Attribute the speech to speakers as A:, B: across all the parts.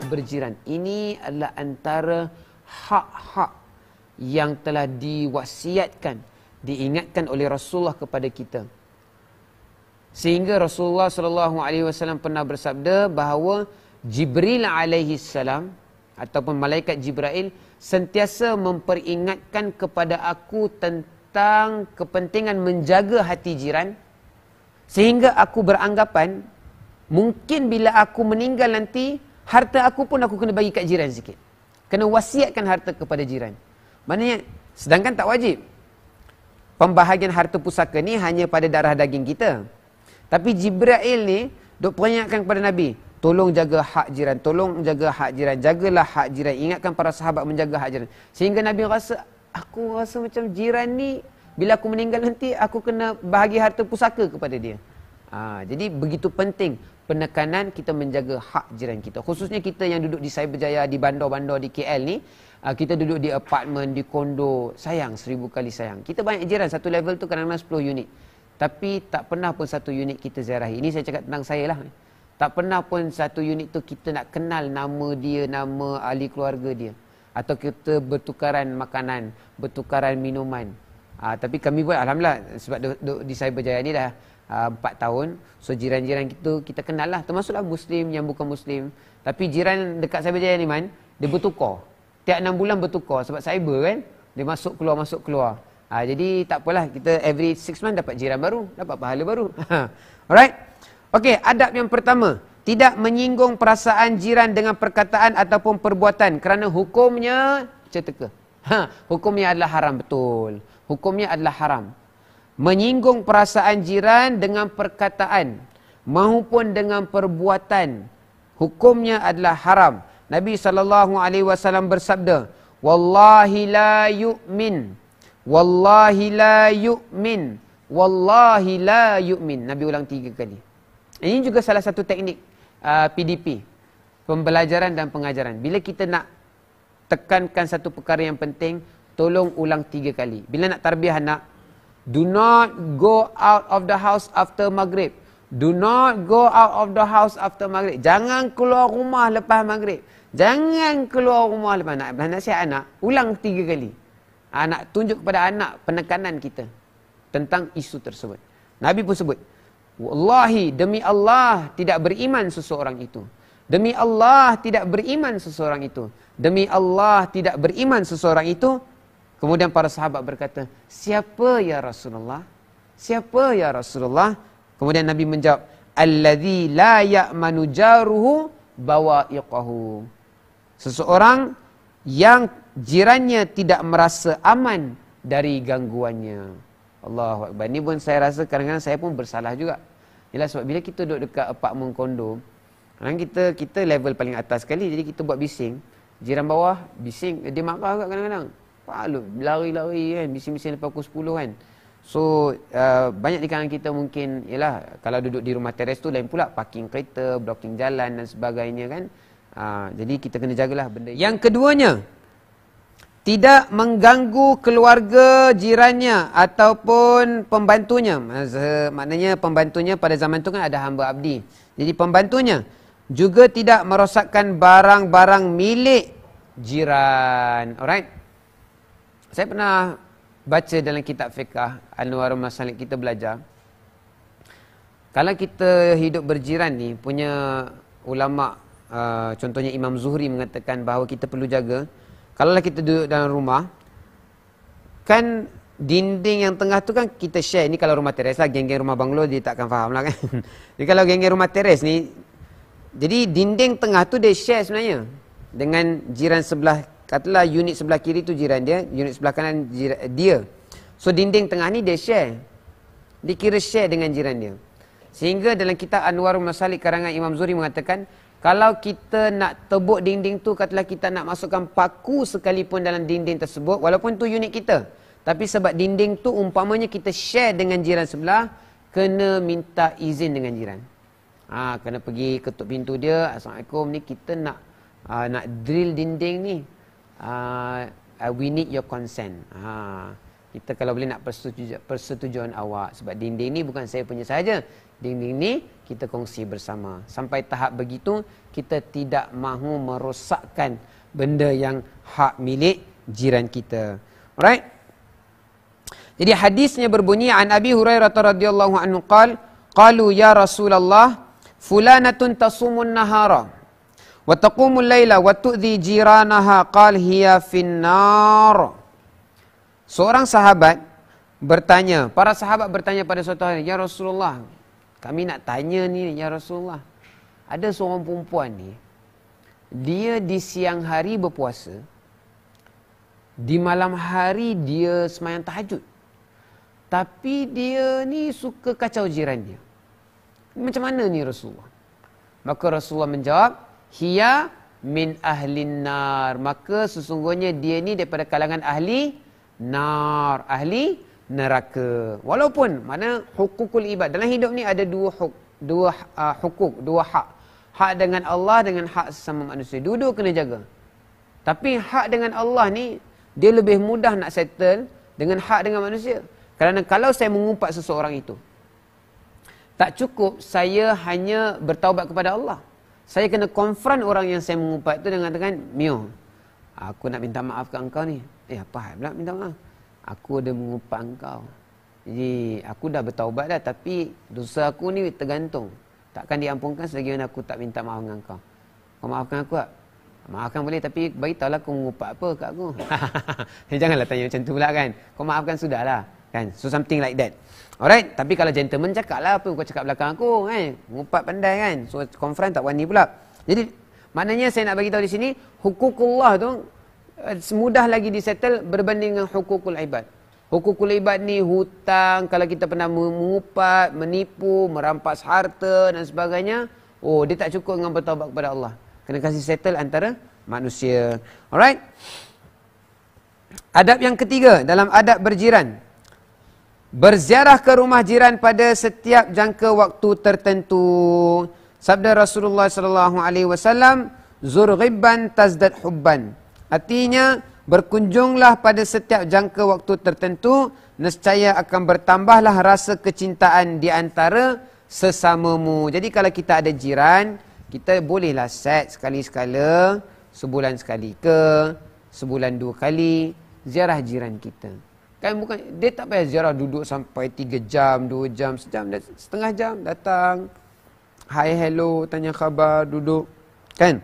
A: berjiran. Ini adalah antara hak-hak yang telah diwasiatkan, diingatkan oleh Rasulullah kepada kita. Sehingga Rasulullah SAW pernah bersabda bahawa Jibril alaihi salam ataupun malaikat Jibril sentiasa memperingatkan kepada aku tentang kepentingan menjaga hati jiran, sehingga aku beranggapan mungkin bila aku meninggal nanti, harta aku pun aku kena bagi kat jiran sikit. Kena wasiatkan harta kepada jiran. Maknanya, sedangkan tak wajib. Pembahagian harta pusaka ni hanya pada darah daging kita. Tapi Jibril ni duk peringatkan kepada Nabi, tolong jaga hak jiran, tolong jaga hak jiran, jagalah hak jiran. Ingatkan para sahabat menjaga hak jiran. Sehingga Nabi aku rasa macam jiran ni, bila aku meninggal nanti, aku kena bahagi harta pusaka kepada dia. Jadi begitu penting penekanan kita menjaga hak jiran kita. Khususnya kita yang duduk di Cyberjaya, di bandar-bandar di KL ni, kita duduk di apartmen, di kondo, sayang, 1000 kali sayang. Kita banyak jiran, satu level tu kadang-kadang 10 unit. Tapi tak pernah pun satu unit kita ziarahi. Ini saya cakap tentang saya lah. Tak pernah pun satu unit tu kita nak kenal nama dia, nama ahli keluarga dia. Atau kita bertukaran makanan, bertukaran minuman. Tapi kami buat, alhamdulillah, sebab duduk di Cyberjaya ni dah 4 tahun. So jiran-jiran kita kenal lah. Termasuklah Muslim yang bukan Muslim. Tapi jiran dekat Cyberjaya ni man, dia bertukar. Tiap 6 bulan bertukar. Sebab cyber kan, dia masuk keluar. Jadi tak apalah, kita every 6 months dapat jiran baru, dapat pahala baru. Alright. Okey, adab yang pertama, tidak menyinggung perasaan jiran dengan perkataan ataupun perbuatan kerana hukumnya ceteka. Hukumnya adalah haram, betul. Hukumnya adalah haram. Menyinggung perasaan jiran dengan perkataan maupun dengan perbuatan, hukumnya adalah haram. Nabi SAW bersabda, wallahi la yu'min, wallahi la yu'min, wallahi la yu'min. Nabi ulang 3 kali. Ini juga salah satu teknik PDP, pembelajaran dan pengajaran. Bila kita nak tekankan satu perkara yang penting, tolong ulang 3 kali. Bila nak tarbiyah anak, do not go out of the house after maghrib. Do not go out of the house after maghrib. Jangan keluar rumah lepas maghrib. Jangan keluar rumah lepas. Nak nasihat anak, ulang 3 kali. Nak tunjuk kepada anak penekanan kita tentang isu tersebut. Nabi pun sebut, wallahi, demi Allah tidak beriman seseorang itu. Demi Allah tidak beriman seseorang itu. Demi Allah tidak beriman seseorang itu. Kemudian para sahabat berkata, siapa ya Rasulullah? Siapa ya Rasulullah? Kemudian Nabi menjawab, alladzi la ya'manu jaruhu bawa'iqahu. Seseorang yang jirannya tidak merasa aman dari gangguannya. Allahu Akbar. Ini pun saya rasa kadang-kadang saya pun bersalah juga. Yalah, sebab bila kita duduk dekat apartmen kondo, kita level paling atas sekali, jadi kita buat bising. Jiran bawah bising, dia marah juga kadang-kadang. Lari-lari kan, bising-bising lepas pukul 10 kan. So banyak di kalangan kita mungkin, yalah, kalau duduk di rumah teres tu lain pula, parking kereta, blocking jalan dan sebagainya kan. Jadi kita kena jagalah benda. Yang keduanya, tidak mengganggu keluarga jirannya ataupun pembantunya. Maknanya pembantunya pada zaman tu kan ada hamba abdi. Jadi pembantunya juga tidak merosakkan barang-barang milik jiran. Alright. Saya pernah baca dalam kitab fiqah Anwarul Masalik, kita belajar, kalau kita hidup berjiran ni, punya ulama, contohnya Imam Zuhri mengatakan bahawa kita perlu jaga. Kalaulah kita duduk dalam rumah, kan dinding yang tengah tu kan kita share. Ni kalau rumah teres lah, geng-geng rumah banglo dia takkan faham lah kan. Jadi kalau geng-geng rumah teres ni, jadi dinding tengah tu dia share sebenarnya dengan jiran sebelah. Katalah unit sebelah kiri tu jiran dia, unit sebelah kanan jiran dia. So dinding tengah ni dia share. Dia kira share dengan jiran dia. Sehingga dalam kitab Anwarul Masalik karangan Imam Zuhri mengatakan, kalau kita nak tebuk dinding tu, katalah kita nak masukkan paku sekalipun dalam dinding tersebut, walaupun tu unit kita, tapi sebab dinding tu umpamanya kita share dengan jiran sebelah, kena minta izin dengan jiran. Kena pergi ketuk pintu dia, Assalamualaikum, ni kita nak drill dinding ni. We need your consent. Kita kalau boleh nak persetujuan awak, sebab dinding ni bukan saya punya sahaja. dinding ni kita kongsi bersama. Sampai tahap begitu, kita tidak mahu merosakkan benda yang hak milik jiran kita. Alright? Jadi hadisnya berbunyi, an Abi Hurairah radhiyallahu anhu qalu ya Rasulullah fulanatun tasumun nahara wa taqumul laila wa tu'dhi jiranaha qal hiya finnar. Seorang sahabat bertanya, para sahabat bertanya pada suatu hari, ya Rasulullah, kami nak tanya ni ya Rasulullah, ada seorang perempuan ni, dia di siang hari berpuasa, di malam hari dia sembahyang tahajud, tapi dia ni suka kacau jiran dia. Macam mana ni Rasulullah? Maka Rasulullah menjawab, hiya min ahlin nar. Maka sesungguhnya dia ni daripada kalangan ahli nar, ahli neraka. Walaupun mana hukukul ibad, dalam hidup ni ada dua hukuk, dua hak. Hak dengan Allah dengan hak sesama manusia. Dua-dua kena jaga. Tapi hak dengan Allah ni dia lebih mudah nak settle dengan hak dengan manusia. Kerana kalau saya mengumpat seseorang itu, tak cukup saya hanya bertaubat kepada Allah. Saya kena confront orang yang saya mengumpat itu dengan Mio, aku nak minta maaf ke engkau ni. Apa hal pula minta maaf? Aku ada mengumpat engkau. Jadi aku dah bertaubat dah, tapi dosa aku ni tergantung. Takkan diampunkan selagi mana aku tak minta maaf dengan engkau. Kau maafkan aku tak? Maafkan boleh, tapi beritahulah kau mengumpat apa kat aku. Janganlah tanya macam tu pula kan. Kau maafkan sudahlah. Kan? So something like that. Alright, tapi kalau gentleman cakap lah apa kau cakap belakang aku kan. Mengumpat pandai kan. So confront tak wani pula. Jadi maknanya saya nak bagi tahu di sini, hukukullah tu mudah lagi disettle berbanding dengan hukukul ibad. Hukukul ibad ni hutang, kalau kita pernah mengupat, menipu, merampas harta dan sebagainya, dia tak cukup dengan bertaubat kepada Allah. Kena kasih settle antara manusia. Alright. Adab yang ketiga dalam adab berjiran, berziarah ke rumah jiran pada setiap jangka waktu tertentu. Sabda Rasulullah sallallahu alaihi wasallam, zur ghibban tazdad hubban. Artinya, berkunjunglah pada setiap jangka waktu tertentu, nescaya akan bertambahlah rasa kecintaan di antara sesamamu. Jadi kalau kita ada jiran, kita bolehlah set sekali-sekala, sebulan sekali ke, sebulan 2 kali, ziarah jiran kita. Kan bukan, dia tak payah ziarah duduk sampai 3 jam, 2 jam, sejam, setengah jam datang. Hi, hello, tanya khabar, duduk. Kan?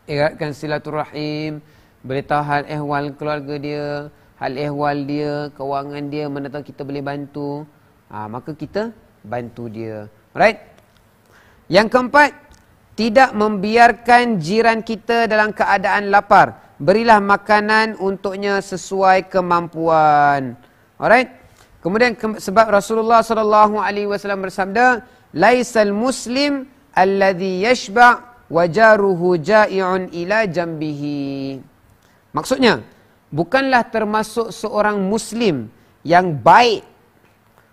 A: Eratkan silaturahim, beritahu hal ehwal keluarga dia, hal ehwal dia, kewangan dia, mana tahu kita boleh bantu. Maka kita bantu dia. Alright? Yang keempat, tidak membiarkan jiran kita dalam keadaan lapar. Berilah makanan untuknya sesuai kemampuan. Alright? Kemudian sebab Rasulullah sallallahu alaihi wasallam bersabda, laisal muslim alladhi yashba' wa jaruhu ja'i'un ila jambihi. Maksudnya, bukanlah termasuk seorang muslim yang baik.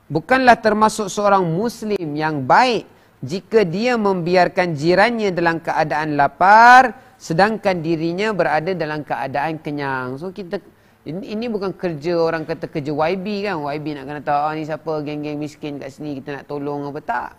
A: Bukanlah termasuk seorang muslim yang baik jika dia membiarkan jirannya dalam keadaan lapar sedangkan dirinya berada dalam keadaan kenyang. So kita, ini bukan kerja orang kata kerja YB kan. YB nak kena tahu ni siapa geng-geng miskin kat sini, kita nak tolong apa tak.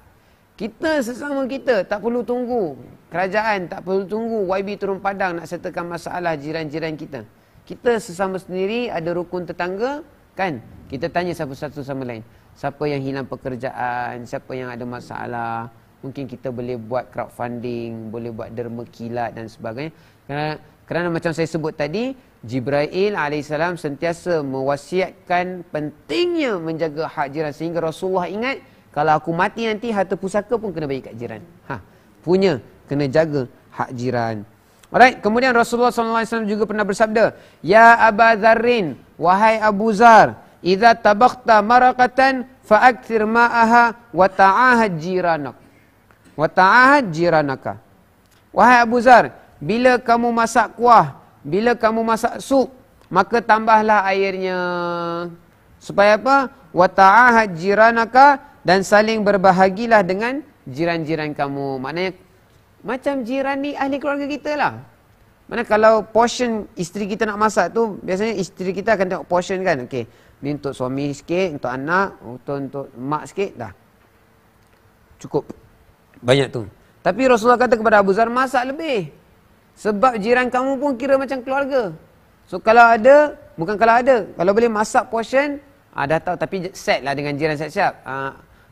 A: Kita sesama kita tak perlu tunggu kerajaan, tak perlu tunggu YB turun padang nak settlekan masalah jiran-jiran kita. Kita sesama sendiri, ada rukun tetangga kan. Kita tanya satu sama lain. Siapa yang hilang pekerjaan, siapa yang ada masalah. Mungkin kita boleh buat crowdfunding, boleh buat derma kilat dan sebagainya. Kerana macam saya sebut tadi, Jibril alaihissalam sentiasa mewasiatkan pentingnya menjaga hak jiran. Sehingga Rasulullah ingat, kalau aku mati nanti harta pusaka pun kena bagi kat jiran. Punya, kena jaga hak jiran. Alright, kemudian Rasulullah SAW juga pernah bersabda, ya Aba Zarrin, wahai Abu Zar, idza tabakhta maraqatan fa'akthir ma'aha wa ta'ahad jiranak. Wa ta'ahad jiranaka. Wahai Abu Zar, bila kamu masak kuah, bila kamu masak sup, maka tambahlah airnya. Supaya apa? Wa ta'ahad jiranaka, dan saling berbahagilah dengan jiran-jiran kamu. Maknanya, macam jiran ni ahli keluarga kita lah. Mana kalau portion isteri kita nak masak tu, biasanya isteri kita akan tengok portion kan. Okey, ni untuk suami sikit, untuk anak, untuk mak sikit dah. Cukup banyak tu. Tapi Rasulullah kata kepada Abu Zar, masak lebih. Sebab jiran kamu pun kira macam keluarga. So kalau ada, bukan kalau ada, kalau boleh masak portion, dah tahu. Tapi set lah dengan jiran siap-siap.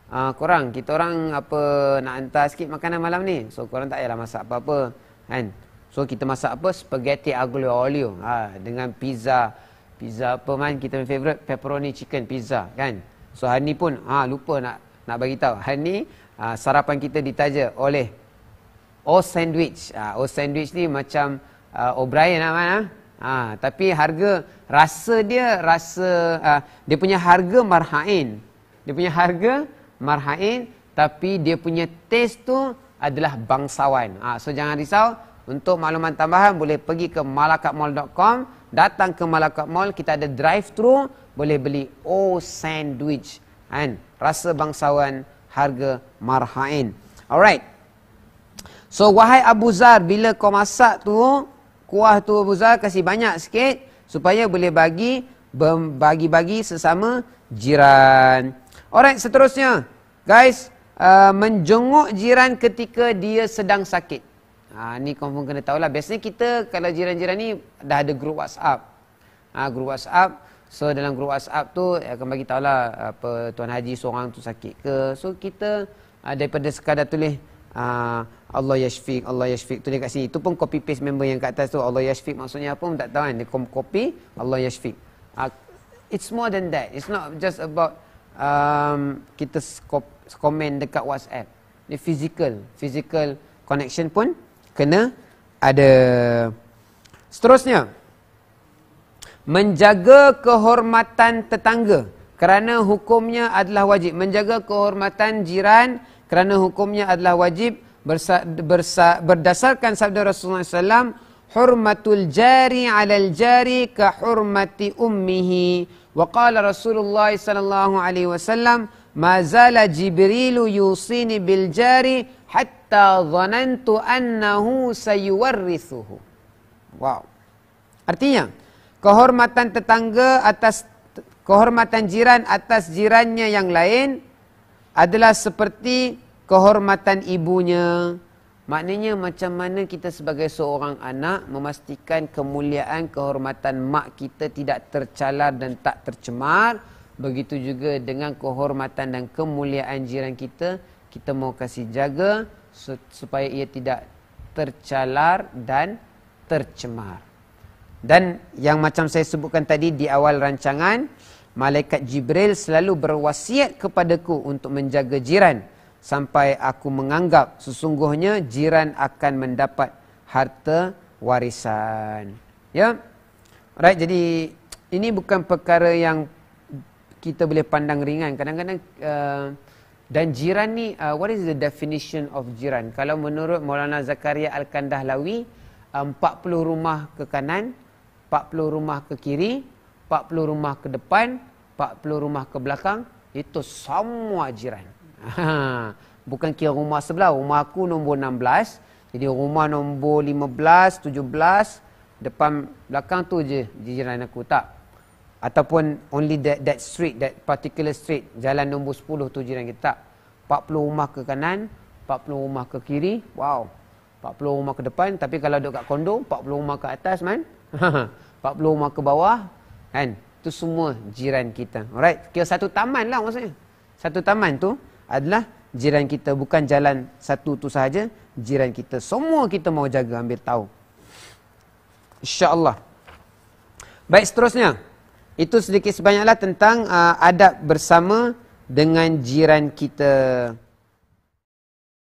A: Korang, kita orang apa nak hantar sikit makanan malam ni. So korang tak payahlah masak apa-apa. Kan? So kita masak apa? Spaghetti aglio olio. Dengan pizza. Pizza apa man? Kita favourite pepperoni chicken pizza. Kan? So hari ni pun, lupa nak bagi tahu. Hari ni, sarapan kita ditaja oleh O Sandwich. O Sandwich ni macam O'Brien lah man. Tapi rasa dia punya harga marhain. Dia punya harga marhain, tapi dia punya taste tu adalah bangsawan. So jangan risau. Untuk makluman tambahan boleh pergi ke malakatmall.com. Datang ke Malakat Mall, kita ada drive-thru, boleh beli O Sandwich. Kan? Rasa bangsawan, harga marhain. Alright. So wahai Abu Zar, bila kau masak tu, kuah tu Abu Zar kasih banyak sikit supaya boleh bagi-bagi sesama jiran. Alright, seterusnya. Guys, menjenguk jiran ketika dia sedang sakit. Ni confirm kena tahulah. Biasanya kita kalau jiran-jiran ni dah ada grup WhatsApp. Grup WhatsApp. So dalam grup WhatsApp tu akan bagi tahulah apa Tuan Haji seorang tu sakit ke. So kita daripada sekadar tulis Allah yashfik, Allah yashfik tulis kat sini. Itu pun copy paste member yang kat atas tu. Allah yashfik maksudnya apa pun tak tahu kan. Dia copy Allah yashfik. It's more than that. It's not just about kita komen dekat WhatsApp. Ni physical connection pun kena ada. Seterusnya, menjaga kehormatan tetangga kerana hukumnya adalah wajib. Menjaga kehormatan jiran kerana hukumnya adalah wajib berdasarkan sabda Rasulullah SAW, hurmatul jari 'alal jari ka hurmati ummihi. Wa qala Rasulullah sallallahu alaihi wasallam, ma zala Jibrilu yusini bil jari hatta dhanantu annahu sayuwarrithuhu. Wow. Artinya, kehormatan tetangga kehormatan jiran atas jirannya yang lain adalah seperti kehormatan ibunya. Maknanya macam mana kita sebagai seorang anak memastikan kemuliaan, kehormatan mak kita tidak tercalar dan tak tercemar. Begitu juga dengan kehormatan dan kemuliaan jiran kita, kita mau kasih jaga supaya ia tidak tercalar dan tercemar. Dan yang macam saya sebutkan tadi di awal rancangan, malaikat Jibril selalu berwasiat kepadaku untuk menjaga jiran sampai aku menganggap sesungguhnya jiran akan mendapat harta warisan. Ya. Alright, jadi ini bukan perkara yang kita boleh pandang ringan. Kadang-kadang dan jiran ni, what is the definition of jiran? Kalau menurut Maulana Zakaria Al-Kandahlawi, 40 rumah ke kanan, 40 rumah ke kiri, 40 rumah ke depan, 40 rumah ke belakang, itu semua jiran. Bukan kira rumah sebelah. Rumah aku nombor 16, jadi rumah nombor 15, 17, depan belakang tu je jiran aku, tak. Ataupun only that street, that particular street, jalan nombor 10 tu jiran kita, tak. 40 rumah ke kanan, 40 rumah ke kiri, wow. 40 rumah ke depan, tapi kalau duduk kat kondo, 40 rumah ke atas man. 40 rumah ke bawah, kan. Itu semua jiran kita. Alright, kira satu taman lah maksudnya. Satu taman tu adalah jiran kita, bukan jalan satu tu sahaja, jiran kita. Semua kita mau jaga, ambil tahu. InsyaAllah. Baik, seterusnya. Itu sedikit sebanyaklah tentang adab bersama dengan jiran kita.